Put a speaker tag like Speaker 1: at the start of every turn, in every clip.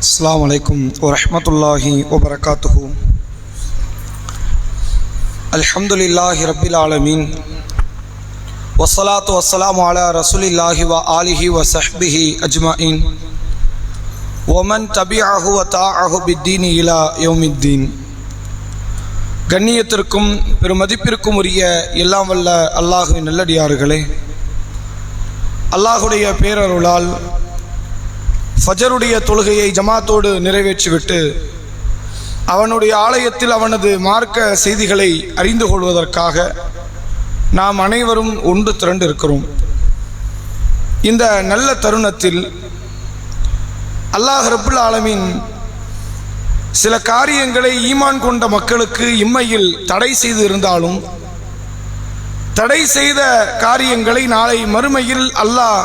Speaker 1: अस्सलामु अलैकुम वरहमतुल्लाहि वबरकातुहु। अल्हम्दुलिल्लाहि रब्बिल आलमीन वस्सलातु वस्सलामु अला रसूलिल्लाहि व आलिहि व सहबिहि अजमाइन वमन तबिअहु व ताअहु बिद्दीन इला यौमिद्दीन। கண்ணியத்திற்கும் பெருமதிப்பிற்கும் உரிய எல்லாம் வல்ல அல்லாஹ்வின் நல்லடியார்களே, அல்லாஹுடைய பேரருளால் ஃபஜருடைய தொழுகையை ஜமாத்தோடு நிறைவேற்றிவிட்டு அவனுடைய ஆலயத்தில் அவனது மார்க்க செய்திகளை அறிந்து கொள்வதற்காக நாம் அனைவரும் ஒன்று திரண்டு இருக்கிறோம். இந்த நல்ல தருணத்தில் அல்லாஹ் ரப்புல் ஆலமீன் சில காரியங்களை ஈமான் கொண்ட மக்களுக்கு இம்மையில் தடை செய்து இருந்தாலும் தடை செய்த காரியங்களை நாளை மறுமையில் அல்லாஹ்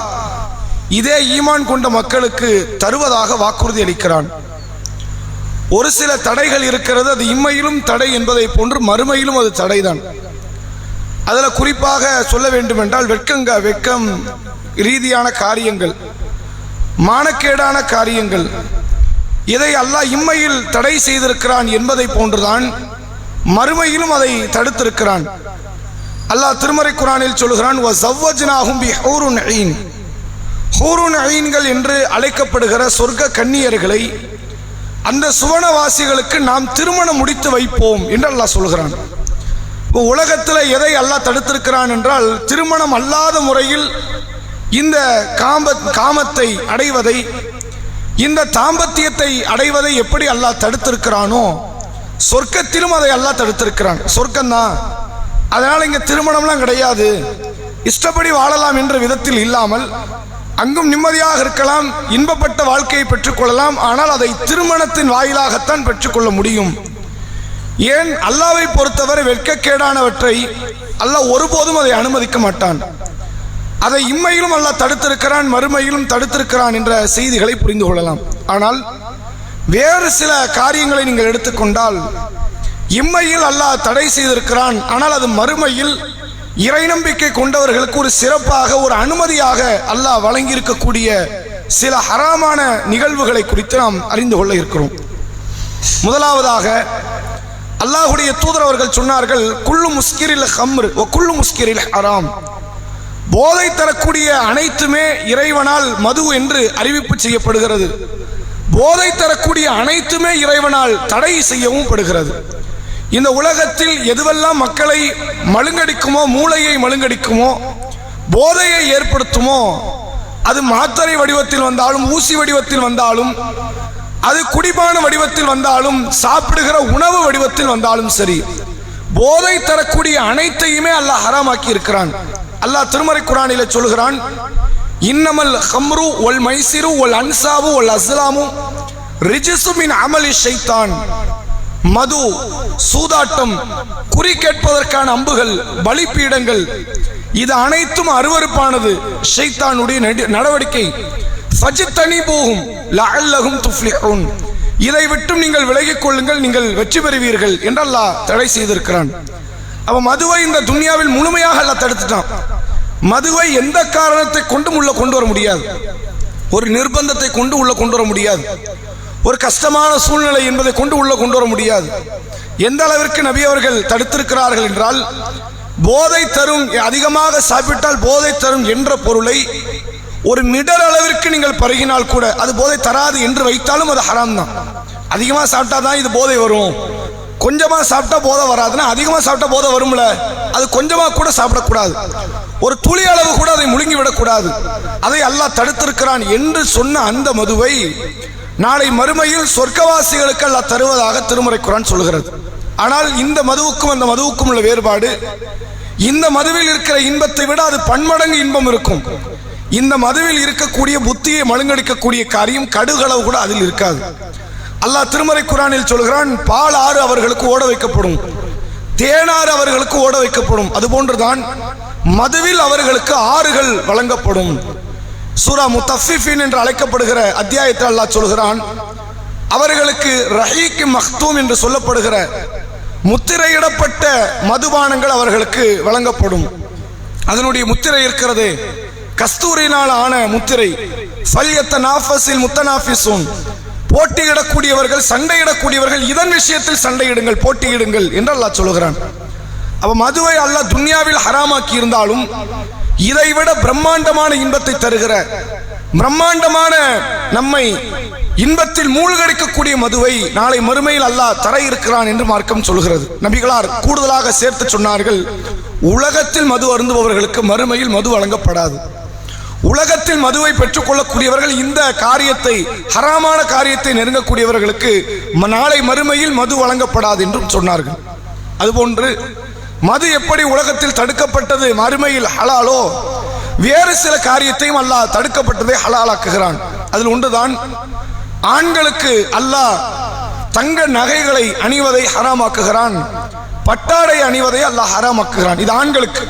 Speaker 1: இதே ஈமான் கொண்ட மக்களுக்கு தருவதாக வாக்குறுதி அளிக்கிறான். ஒரு சில தடைகள் இருக்கிறது, அது இம்மையிலும் தடை என்பதை போன்று மறுமையிலும் அது தடைதான். அதில் குறிப்பாக சொல்ல வேண்டுமென்றால் வெட்கம் ரீதியான காரியங்கள், மானக்கேடான காரியங்கள், இதை அல்லாஹ் இம்மையில் தடை செய்திருக்கிறான் என்பதை போன்றுதான் மறுமையிலும் அதை தடுத்திருக்கிறான். அல்லாஹ் திருமறை குர்ஆனில் சொல்கிறான், வஸவ்வஜ்னாஹும் பிஹூருன் ஈன். ஹூருன் ஈன்கள் என்று அழைக்கப்படுகிற சொர்க்க கன்னியர்களை அந்த சுவனவாசிகளுக்கு நாம் திருமணம் முடித்து வைப்போம் என்று அல்லாஹ் சொல்கிறான். உலகத்தில் எதை அல்லாஹ் தடுத்திருக்கிறான் என்றால், திருமணம் அல்லாத முறையில் இந்த காமத்தை அடைவதை, இந்த தாம்பத்தியத்தை அடைவதை எப்படி அல்லாஹ் தடுத்திருக்கிறானோ சொர்க்கத்திலும் அதை அல்லாஹ் தடுத்திருக்கிறான். சொர்க்கம்தான், அதனால் இங்கே திருமணம்லாம் கிடையாது, இஷ்டப்படி வாழலாம் என்ற விதத்தில் இல்லாமல் அங்கும் நிம்மதியாக இருக்கலாம், இன்பப்பட்ட வாழ்க்கையை பெற்றுக்கொள்ளலாம். ஆனால் அதை திருமணத்தின் வாயிலாகத்தான் பெற்றுக்கொள்ள முடியும். ஏன், அல்லாஹ்வை பொறுத்தவரை வெட்கக்கேடானவற்றை அல்லாஹ் ஒருபோதும் அதை அனுமதிக்க மாட்டான். அதை இம்மையிலும் அல்லாஹ் தடுத்திருக்கிறான், மறுமையிலும் தடுத்திருக்கிறான் என்ற செய்திகளை புரிந்து கொள்ளலாம். ஆனால் வேறு சில காரியங்களை நீங்கள் எடுத்துக்கொண்டால், இம்மையில் அல்லாஹ் தடை செய்திருக்கிறான், ஆனால் அது மறுமையில் இறை நம்பிக்கை கொண்டவர்களுக்கு ஒரு சிறப்பாக, ஒரு அனுமதியாக அல்லாஹ் வழங்கியிருக்கக்கூடிய சில ஹராமான நிகழ்வுகளை குறித்து நாம் அறிந்து கொள்ள இருக்கிறோம். முதலாவதாக அல்லாஹுடைய தூதர் அவர்கள் சொன்னார்கள், குல்லு முஸ்கிரில் ஹம்ர் வ குல்லு முஸ்கிரில் ஹராம். போதை தரக்கூடிய அனைத்துமே இறைவனால் மது என்று அறிவிப்பு செய்யப்படுகிறது. போதை தரக்கூடிய அனைத்துமே இறைவனால் தடை செய்யவும் படுகிறது. இந்த உலகத்தில் எதுவெல்லாம் மக்களை மழுங்கடிக்குமோ, மூளையை மழுங்கடிக்குமோ, போதையை ஏற்படுத்துமோ, அது மாத்திரை வடிவத்தில் வந்தாலும், ஊசி வடிவத்தில் வந்தாலும், அது குடிபான வடிவத்தில் வந்தாலும், சாப்பிடுகிற உணவு வடிவத்தில் வந்தாலும் சரி, போதை தரக்கூடிய அனைத்தையுமே அல்லாஹ் ஹராமாக்கி இருக்கிறான். அல்லாஹ் திருமறை குர்ஆனிலே சொல்கிறான், இன்னமல் ஹம்ரு வல் மைசிரு வல் அன்சாபு வல் அஸ்லாமு ரிஜ்ஸு மின் அமலி ஷைத்தான். மது, சூதாட்டம், குறி கேட்பதற்கான அம்புகள், பலிபீடங்கள், இது அனைத்தும் அருவருப்பானது, ஷைத்தானுடைய நடவடிக்கை. ஃபஜ்தனிபூஹும் லஅல்லஹும் துஃப்லிஹூன். இதை விட்டும் நீங்கள் விலகிக் கொள்ளுங்கள், நீங்கள் வெற்றி பெறுவீர்கள் என்று அல்லாஹ் தடை செய்திருக்கிறான். அவ மதுவை இந்த துன்யாவில் முழுமையாக அல்லாஹ் தடுத்துட்டான். மதுவை எந்த காரணத்தை கொண்டும் உள்ள கொண்டு வர முடியாது, ஒரு நிர்பந்தத்தை கொண்டு உள்ள கொண்டு வர முடியாது, ஒரு கஷ்டமான சூழ்நிலை என்பதை கொண்டு உள்ள கொண்டு வர முடியாது. எந்த அளவிற்கு நபி அவர்கள் தடுத்திருக்கிறார்கள் என்றால், போதை தரும், அதிகமாக சாப்பிட்டால் போதை தரும் என்ற பொருளை ஒரு மிடர் அளவிற்கு நீங்கள் பருகினால் கூட அது போதை தராது என்று வைத்தாலும் அது ஹராம் தான். அதிகமாக சாப்பிட்டா தான் இது போதை வரும், கொஞ்சமா சாப்பிட்டா போதை வராதுன்னா அதிகமா சாப்பிட்டா போதை வரும்ல, அது கொஞ்சமா கூட சாப்பிடக்கூடாது, ஒரு துளி அளவு கூட அதை முழுங்கி விடக்கூடாது. அதை அல்லாஹ் தடுத்திருக்கிறான் என்று சொன்ன அந்த மதுவை நாளை மறுமையில் சொர்க்கவாசிகளுக்கு அல்லாஹ் தருவதாக திருமறை குர்ஆன் சொல்கிறது. ஆனால் இந்த மதுவுக்கும் அந்த மதுவுக்கும் உள்ள வேறுபாடு, இந்த மதுவில் இருக்கிற இன்பத்தை விட அது பன்மடங்கு இன்பம் இருக்கும். இந்த மதுவில் இருக்கக்கூடிய புத்தியை மழுங்கடிக்கக்கூடிய காரியம் கடுகளவு கூட அதில் இருக்காது. அல்லாஹ் திருமறை குர்ஆனில் சொல்கிறான், பால் ஆறு அவர்களுக்கு ஓட வைக்கப்படும், தேனாறு அவர்களுக்கு ஓட வைக்கப்படும், அதுபோன்றுதான் மதுவில் அவர்களுக்கு ஆறுகள் வழங்கப்படும். சூரா முத்தஃபிஃபின் என்று அழைக்கப்படுகிற அத்தியாயத்தில் அல்லாஹ் சொல்கிறான், அவர்களுக்கு ரஹீக் மக்தூம் என்று சொல்லப்படுகிற முத்திரையிடப்பட்ட மதுபானங்கள் அவர்களுக்கு வழங்கப்படும். அதனுடைய முத்திரை இருக்கிறது, கஸ்தூரினால் ஆன முத்திரை. ஃபல்யத்தனாஃபஸில் முத்தனாஃபிஸூன், போட்டியிடக்கூடியவர்கள், சண்டையிடக்கூடியவர்கள் இதன் விஷயத்தில் சண்டையிடுங்கள், போட்டியிடுங்கள் என்று அல்லாஹ் சொல்கிறான். அப்ப மதுவை அல்லாஹ் துன்யாவில் ஹராமாக்கி இருந்தாலும் இதைவிட பிரம்மாண்டமான இன்பத்தை தருகிற, பிரம்மாண்டமான நம்மை இன்பத்தில் மூழ்கடிக்கக்கூடிய மதுவை நாளை மறுமையில் அல்லாஹ் தர இருக்கிறான் என்று மார்க்கம் சொல்கிறது. நபிகளார் கூடுதலாக சேர்த்து சொன்னார்கள், உலகத்தில் மது அருந்துபவர்களுக்கு மறுமையில் மது வழங்கப்படாது. உலகத்தில் மதுவை பெற்றுக்கொள்ளக்கூடியவர்கள் இந்த காரியத்தை, ஹராமான காரியத்தை நெருங்கக்கூடியவர்களுக்கு நாளை மறுமையில் மது வழங்கப்படாது என்றும் சொன்னார்கள். அதுபோன்று மது எப்படி உலகத்தில் தடுக்கப்பட்டது மறுமையில் ஹலாலோ, வேறு சில காரியத்தையும் அல்லாஹ் தடுக்கப்பட்டதை ஹலாலாக்குகிறான். அதில் ஒன்றுதான், ஆண்களுக்கு அல்லாஹ் தங்க நகைகளை அணிவதை ஹராமாக்குகிறான், பட்டாடை அணிவதை அல்லாஹ் ஹராமாக்குகிறான். இது ஆண்களுக்கு.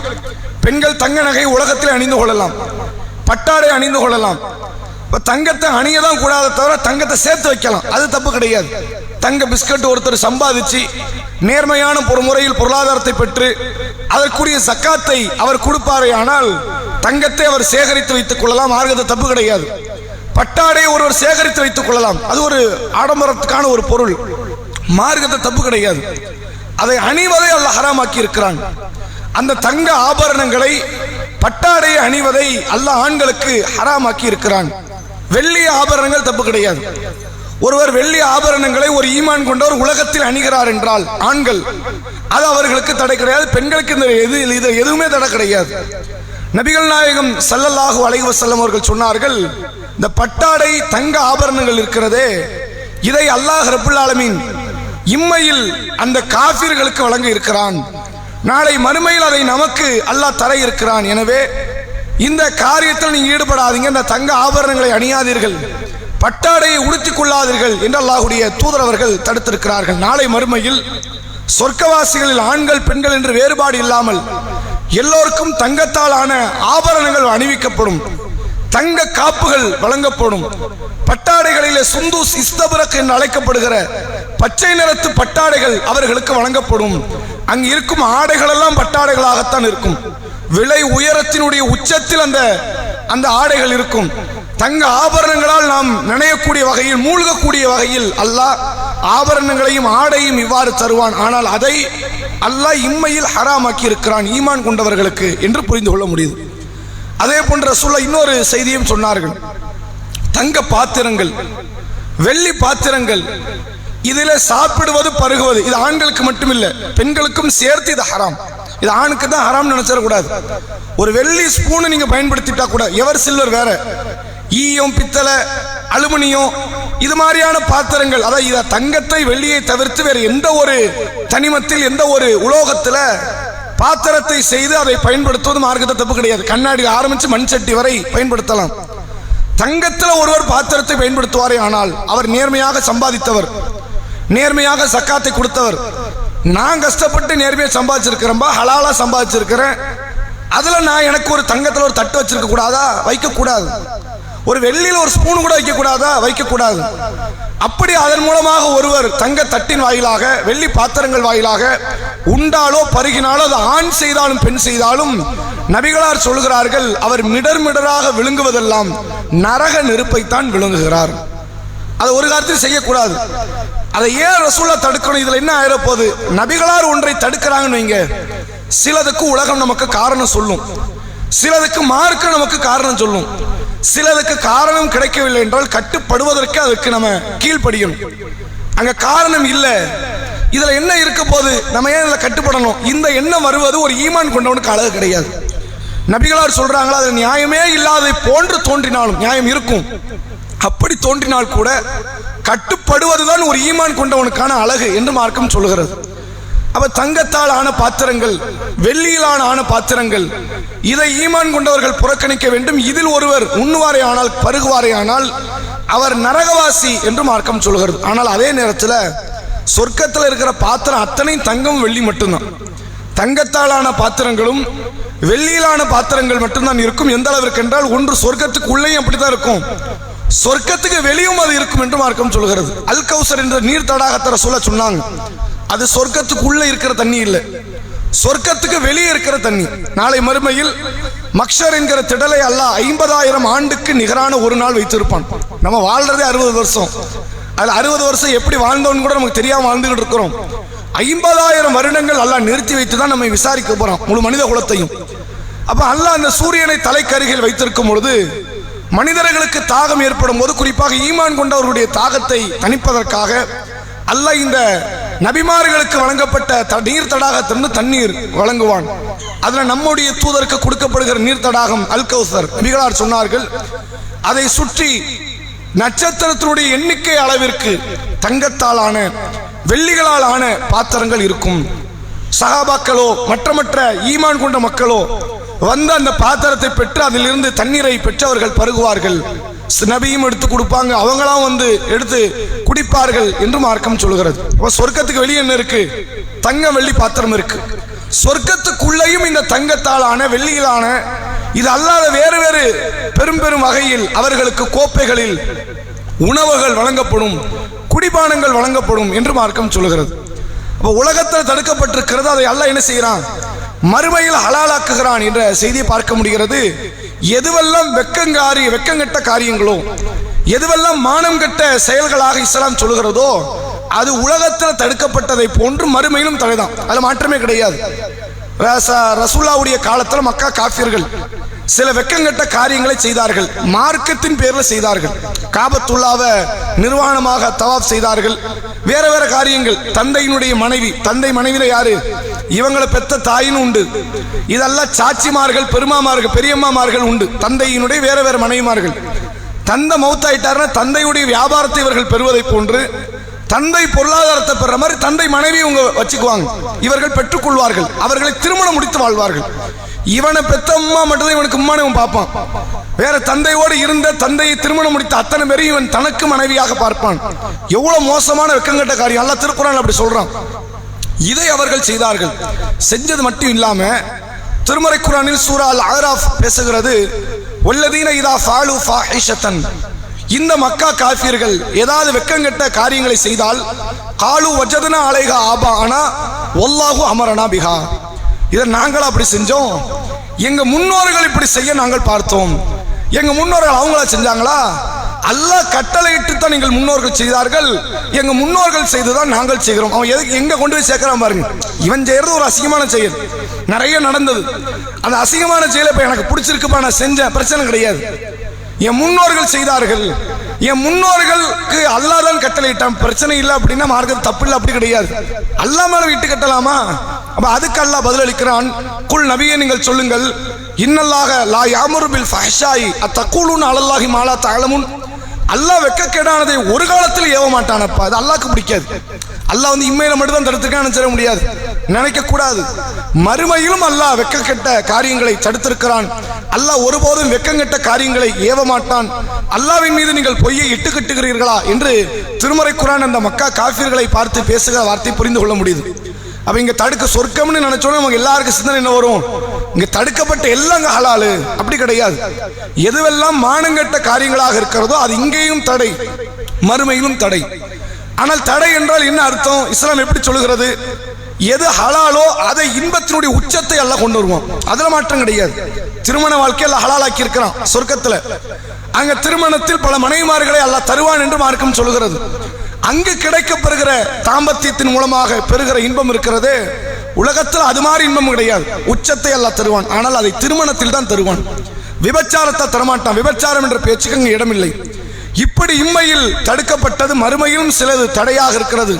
Speaker 1: பெண்கள் தங்க நகை உலகத்தில் அணிந்து கொள்ளலாம், பட்டாடை அணிந்து கொள்ளலாம். தங்கத்தை அணியதான் கூடாத தவிர தங்கத்தை சேர்த்து வைக்கலாம், அது தப்பு கிடையாது. தங்க பிஸ்கட் ஒருத்தர் சம்பாதிச்சு நேர்மையான ஒரு முறையில் பொருளாதாரத்தை பெற்று அதற்குரிய சக்காத்தை அவர் கொடுப்பாரே, ஆனால் தங்கத்தை அவர் சேகரித்து வைத்துக் கொள்ளலாம், மார்க்கத்தில் தப்பு கிடையாது. பட்டாடை ஒருவர் சேகரித்து வைத்துக் கொள்ளலாம், அது ஒரு ஆடம்பரத்துக்கான ஒரு பொருள், மார்க்கத்தில் தப்பு கிடையாது. அதை அணிவதை அல்லாஹ் ஹராமாக்கி இருக்கிறான். அந்த தங்க ஆபரணங்களை, பட்டாடையை அணிவதை அல்லாஹ் ஆண்களுக்கு ஹராமாக்கி இருக்கிறான். வெள்ளி ஆபரணங்கள் தப்பு கிடையாது. ஒருவர் வெள்ளி ஆபரணங்களை ஒரு ஈமான் கொண்டவர் உலகத்தில் அணிகிறார் என்றால் ஆண்கள், அது அவர்களுக்கு தடை கிடையாது. பெண்களுக்கு இந்த எதுவுமே தடை கிடையாது. நபிகள் நாயகம் ஸல்லல்லாஹு அலைஹி வஸல்லம் அவர்கள் சொன்னார்கள், இந்த பட்டாடை தங்க ஆபரணங்கள் இருக்கிறதே, இதை அல்லாஹ் ரப்புல் ஆலமீன் இம்மையில் அந்த காஃபிர்களுக்கு வழங்க இருக்கிறான், நாளை மறுமையில் அதை நமக்கு அல்லாஹ் தர இருக்கிறான். எனவே இந்த காரியத்தில் நீங்க ஈடுபடாதீங்க, இந்த தங்க ஆபரணங்களை அணியாதீர்கள், பட்டாடையை உடுத்திக் கொள்ளாதீர்கள் என்று அல்லாஹ்வுடைய தூதர் அவர்கள் தடுத்திருக்கிறார்கள். நாளை மறுமையில் சொர்க்கவாசிகளில் ஆண்கள் பெண்கள் என்று வேறுபாடு இல்லாமல் எல்லோருக்கும் தங்கத்தால் ஆன ஆபரணங்கள் அணிவிக்கப்படும், தங்க காப்புகள் வழங்கப்படும். பட்டாடைகளிலே சுந்தூஸ், இஸ்தபரக் என்று அழைக்கப்படுகிற பச்சை நிறத்து பட்டாடைகள் அவர்களுக்கு வழங்கப்படும். அங்கு இருக்கும் ஆடைகள் எல்லாம் பட்டாடைகளாகத்தான் இருக்கும். விலை உயரத்தினுடைய உச்சத்தில் அந்த ஆடைகள் இருக்கும். தங்க ஆபரணங்களால் நாம் நினையக்கூடிய வகையில், மூழ்கக்கூடிய வகையில் அல்லாஹ் ஆபரணங்களையும் ஆடையும் இவ்வாறு தருவான். ஆனால் அதை அல்லாஹ் இம்மையில் ஹராமாக்கி இருக்கிறான் ஈமான் கொண்டவர்களுக்கு என்று புரிந்து கொள்ள முடியுது. அதே போன்ற ரசூலுல்லாஹ் இன்னொரு செய்தியும் சொன்னார்கள், தங்க பாத்திரங்கள், வெள்ளி பாத்திரங்கள், இதில் சாப்பிடுவது பருகுவது இது ஆண்களுக்கு மட்டுமில்லை, பெண்களுக்கும் சேர்த்து இது ஹராம். இது ஆணுக்கு தான் ஹராம் நினைச்சிடக்கூடாது. ஒரு வெள்ளி ஸ்பூன் நீங்க பயன்படுத்திட்டா கூட, எவர் சில்வர் வேற, ஈயம், பித்தளை, அலுமினியம், இது மாதிரியான பாத்திரங்கள், அதாவது தங்கத்தை வெள்ளியை தவிர்த்து வேறு எந்த ஒரு தனிமத்தில், எந்த ஒரு உலோகத்தில் பாத்திரத்தை செய்து அதை பயன்படுத்துவது மார்க்கத்தில் தப்பு கிடையாது. கண்ணாடி ஆரம்பித்து மண் சட்டி வரை பயன்படுத்தலாம். தங்கத்தில் ஒருவர் பாத்திரத்தை பயன்படுத்துவாரே ஆனால் அவர் நேர்மையாக சம்பாதித்தவர், நேர்மையாக சக்காத்தை கொடுத்தவர். நான் கஷ்டப்பட்டு நேர்மையாக சம்பாதிச்சிருக்கிறேன்பா, ஹலாலா சம்பாதிச்சிருக்கிறேன், அதுல நான் எனக்கு ஒரு தங்கத்தில் ஒரு தட்டு வச்சிருக்க கூடாதா? வைக்கக்கூடாது. ஒரு வெள்ளியில் ஒரு ஸ்பூன் கூட வைக்கக்கூடாதா? வைக்கக்கூடாது. அப்படி அதன் மூலமாக ஒருவர் தங்க தட்டின் வாயிலாக, வெள்ளி பாத்திரங்கள் வாயிலாக உண்டாலோ பருகினாலோ, அது ஆண் செய்தாலும் பெண் செய்தாலும் நபிகளார் சொல்கிறார்கள், அவர் மிடர் மிடராக விழுங்குவதெல்லாம் நரக நெருப்பைத்தான் விழுங்குகிறார். அதை ஒரு காலத்தில் செய்யக்கூடாது. அதை ஏன் ரசூலுல்லாஹ் தடுக்கணும்? இதுல என்ன ஆயிரப்போகுது? நபிகளார் ஒன்றை தடுக்கிறாங்கன்னு வைங்க, சிலதுக்கு உலகம் நமக்கு காரணம் சொல்லும், சிலதுக்கு மார்க்கம் நமக்கு காரணம் சொல்லும். சிலதுக்கு காரணம் கிடைக்கவில்லை என்றால் கட்டுப்படுவதற்கு அதுக்கு நம்ம கீழ்ப்படியணும். அங்க காரணம் இல்லை, இதுல என்ன இருக்க போது, நம்ம ஏன் இதுல கட்டுப்படணும்? இந்த எண்ணம் வருவது ஒரு ஈமான் கொண்டவனுக்கு அழகு கிடையாது. நபிகளார் சொல்றாங்களா, அது நியாயமே இல்லாத போன்று தோன்றினாலும், நியாயம் இருக்கும், அப்படி தோன்றினால் கூட கட்டுப்படுவதுதான் ஒரு ஈமான் கொண்டவனுக்கான அழகு என்று மார்க்கம் சொல்கிறது. அப்ப தங்கத்தால் ஆன பாத்திரங்கள், வெள்ளியிலான ஆன பாத்திரங்கள், இதை ஈமான் கொண்டவர்கள் புறக்கணிக்க வேண்டும். இதில் ஒருவர் உண்ணுவாரே ஆனால், பருகுவாரே ஆனால் அவர் நரகவாசி என்று மார்க்கம் சொல்கிறது. ஆனால் அதே நேரத்தில் சொர்க்கத்தில் இருக்கிற பாத்திரம் அத்தனையும் தங்கம் வெள்ளி மட்டும்தான். தங்கத்தாலான பாத்திரங்களும் வெள்ளியிலான பாத்திரங்கள் மட்டும்தான் இருக்கும். எந்த அளவிற்கு என்றால், ஒன்று சொர்க்கத்துக்கு உள்ளேயும் அப்படித்தான் இருக்கும், சொர்க்கத்துக்கு வெளியும் அது இருக்கும் என்று மார்க்கம் சொல்கிறது. அல் கௌசர் என்ற நீர் தடாகத்தை சொல்ல சொன்னாங்க. அது சொர்க்கத்துக்கு உள்ள இருக்கிற தண்ணி இல்லை, சொர்க்கத்துக்கு வெளியே இருக்கிற தண்ணி. நாளை மறுமையில் மக்ஷர் என்கிற திடலை அல்லாஹ் 50,000 ஆண்டுக்கு நிகரான ஒரு நாள் வைத்திருப்பான். நம்ம வாழ்றதே 60 வருஷம், அதில் 60 வருஷம் எப்படி வாழ்ந்தோன்னு கூட நமக்கு தெரியாமல் வாழ்ந்துகிட்டு இருக்கிறோம். 50,000 வருடங்கள் அல்லாஹ் நிறுத்தி வைத்து தான் நம்மை விசாரிக்க போறான், முழு மனித குலத்தையும். அப்ப அல்லாஹ் அந்த சூரியனை தலைக்கருகில் வைத்திருக்கும் பொழுது மனிதர்களுக்கு தாகம் ஏற்படும் போது, குறிப்பாக ஈமான் கொண்டவர்களுடைய தாகத்தை தணிப்பதற்காக அல்லாஹ் இந்த நபிமார்களுக்கு வழங்கப்பட்ட நீர் தடாகத்திலிருந்து தண்ணீர் வழங்குவான். அதுல நம்முடைய தூதருக்கு கொடுக்கப்படுகிற நீர் தடாகம் அல் கௌசர். நபிகளார் சொன்னார்கள், அதை சுற்றி நட்சத்திரத்தினுடைய எண்ணிக்கை அளவிற்கு தங்கத்தாலான வெள்ளிகளால் ஆன பாத்திரங்கள் இருக்கும். சஹாபாக்களோ மற்ற ஈமான் கொண்ட மக்களோ வந்து அந்த பாத்திரத்தை பெற்று அதிலிருந்து தண்ணீரை பெற்றவர்கள் பருகுவார்கள். நபியும் எடுத்து கொடுப்பாங்க, அவங்களாம் வந்து எடுத்து குடிப்பார்கள் என்று மார்க்கம் சொல்கிறது. சொர்க்கத்துக்கு வெளியே என்ன இருக்கு? தங்க வெள்ளி பாத்திரம் இருக்கு. சொர்க்கத்துக்குள்ளேயும் இந்த தங்கத்தாலான வெள்ளியிலான இது அல்லாத வேறு வேறு பெரும் பெரும் வகையில் அவர்களுக்கு கோப்பைகளில் உணவுகள் வழங்கப்படும், குடிபானங்கள் வழங்கப்படும் என்று மார்க்கம் சொல்கிறது. அப்போ உலகத்தில் தடுக்கப்பட்டிருக்கிறது, அதை அல்லாஹ் என்ன செய்யறான்? மறுமையில் ஹலாலாக்குகிறான் என்ற செய்தியை பார்க்க முடிகிறது. எதுவெல்லாம் வெக்கங்கெட்ட காரியங்களோ, எதுவெல்லாம் மானம் கெட்ட செயல்களாக இஸ்லாம் சொல்கிறதோ, அது உலகத்தில் தடுக்கப்பட்டதை போன்று மறுமையிலும் தடைதான். அதுல மாற்றமே கிடையாது. ரசூலுல்லாஹ்வுடைய காலத்தில் மக்கா காஃபிர்கள் சில வெக்கங்கெட்ட காரியங்களை செய்தார்கள், மார்க்கத்தின் பேரில் செய்தார்கள். காபத்துல்லாவை நிர்வாணமாக தவாப் செய்தார்கள், வேற வேற காரியங்கள். தந்தையினுடைய மனைவி, தந்தை மனைவியில யாரு? இவங்களை பெத்த தாயின்னு உண்டு. இதெல்லாம் சாட்சிமார்கள், பெருமாமார்கள், பெரியம்மாமார்கள் உண்டு. தந்தையினுடைய வேற வேற மனைவிமார்கள். தந்தை மௌத்தாயிட்டாருன்னா தந்தையுடைய வியாபாரத்தை இவர்கள் பெறுவதை போன்று, தந்தை பொருளாதாரத்தை பெற மாதிரி தந்தை மனைவி இவங்க வச்சுக்குவாங்க. இவர்கள் பெற்றுக்கொள்வார்கள், அவர்களை திருமணம் முடித்து வாழ்வார்கள். இவனை பெத்த அம்மா மட்டும்தான் இவனுக்கு உம்மானு இவன் பார்ப்பான். வேற தந்தையோடு இருந்த தந்தையை திருமணம் முடித்த அத்தனை பேரையும் இவன் தனக்கு மனைவியாக பார்ப்பான். எவ்வளவு மோசமான வெக்கங்கட்ட காரியம்! அல்லாஹ் திருக்குர்ஆன்ல அப்படி சொல்றான். இதை அவர்கள் செய்தார்கள். செஞ்சது மட்டும் இல்லாம திருமறை குர்ஆனில் சூரா அல் அராஃப் பேசுகிறது, வல்லதீன இதா ஃபாலு ஃபாஹிஷத்தன், இந்த மக்கா காஃபிர்கள் ஏதாவது வெக்கங்கெட்ட காரியங்களை செய்தால், காலு வஜதனா அலைஹா ஆபானா வல்லாஹு அமரனா பிஹா, இதை நாங்கள் அப்படி செஞ்சோம், எங்க முன்னோர்கள் இப்படி செய்ய நாங்கள் பார்த்தோம். எங்க முன்னோர்கள் அவங்களா செஞ்சாங்களா? அல்லாஹ் கட்டளையிட்டு தான் எங்கள் முன்னோர்கள் செய்தார்கள், எங்க முன்னோர்கள் செய்துதான் நாங்கள் செய்கிறோம். அவன் எதுக்கு எங்க கொண்டு போய் சேர்க்கிறான் பாருங்க. இவன் செய்யறது ஒரு அசிங்கமான செயல், நிறைய நடந்தது. அந்த அசிங்கமான செயலை இப்ப எனக்கு பிடிச்சிருக்குப்பா, நான் செஞ்சேன், பிரச்சனை கிடையாது. என் முன்னோர்கள் செய்தார்கள், என் முன்னோர்களுக்கு அல்லாஹ் தான் கட்டளையிட்டான், பிரச்சனை இல்லை அப்படின்னா மார்க்கம் தப்பு இல்லை, அப்படி கிடையாது. அல்லாஹ் மேல விட்டு கட்டலாமா? அப்ப அதுக்கு அல்லாஹ் பதிலளிக்கிறான், குல் நபியே நீங்கள் சொல்லுங்கள், இன்னல்லாஹ லா யாமுரு பில் ஃபஹ்ஷாயி அத்தகூலுன அலல்லாஹி மா லா தஅலமுன், அல்லாஹ் வெட்கக்கேடானதை ஒரு காலத்தில் ஏவ மாட்டானப்பா, அது அல்லாஹ்க்கு பிடிக்காது. அல்லாஹ் வந்து இம்மையில மட்டும் தான் தடுத்திருக்கான்னு சொல்ல முடியாது, நினைக்க கூடாது. மறுமையிலும் அல்லாஹ் வெட்கக்கெட்ட காரியங்களை தடுத்திருக்கிறான். அல்லாஹ் ஒருபோதும் வெட்கங்கெட்ட காரியங்களை ஏவ மாட்டான். அல்லாஹ்வின் மீது நீங்கள் பொய்யை இட்டு கட்டுகிறீர்களா என்று திருமறை குர்ஆன் அந்த மக்கா காஃபிர்களை பார்த்து பேசுகிற வார்த்தை புரிந்து கொள்ள முடியுது. அப்ப இங்க தடுக்க சொர்க்கம்னு நினைச்சோன்னா நமக்கு எல்லாருக்கும் சிந்தனை என்ன வரும்? இங்க தடுக்கப்பட்ட எல்லாம் ஹலாலு, அப்படி கிடையாது. எதுவெல்லாம் மானங்கெட்ட காரியங்களாக இருக்கிறதோ அது இங்கேயும் தடை, மறுமையிலும் தடை. ஆனால் தடை என்றால் என்ன அர்த்தம்? இஸ்லாம் எப்படி சொல்லுகிறது? எது ஹலாலோ அதை இன்பத்தினுடைய உச்சத்தை எல்லாம் கொண்டு வருவோம், அதுல மாற்றம் கிடையாது. திருமண வாழ்க்கையில் ஹலாலாக்கி இருக்கிறான் சொர்க்கத்துல. அங்க திருமணத்தில் பல மனைவிமார்களை அல்லாஹ் தருவான் என்று மார்க்கம் சொல்லுகிறது. அங்கு கிடைக்கப்பெறுகிற தாம்பத்தியத்தின் மூலமாக பெறுகிற இன்பம் இருக்கிறது, உலகத்தில் அது மாதிரி இன்பம் கிடையாது. உச்சத்தை அல்லாஹ் தருவான், ஆனால் அதை திருமணத்தில் தான் தருவான். விபச்சாரத்தை தரமாட்டான். விபச்சாரம் என்ற பேச்சுக்கு அங்கு இடமில்லை. இப்படி இம்மையில் தடுக்கப்பட்டது மறுமையிலும் சிலது தடையாக இருக்கிறது.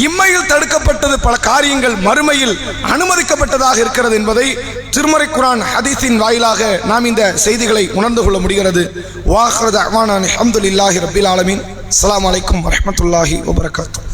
Speaker 1: இம்மையில் தடுக்கப்பட்டது பல காரியங்கள் மறுமையில் அனுமதிக்கப்பட்டதாக இருக்கிறது என்பதை திருமறை குர்ஆன் ஹதீஸின் வாயிலாக நாம் இந்த செய்திகளை உணர்ந்து கொள்ள முடிகிறது. வாஹிரு தஅவானா அல்ஹம்துலில்லாஹி ரப்பில் ஆலமீன். அஸ்ஸலாமு அலைக்கும் வரஹ்மத்துல்லாஹி வபரகாத்துஹு.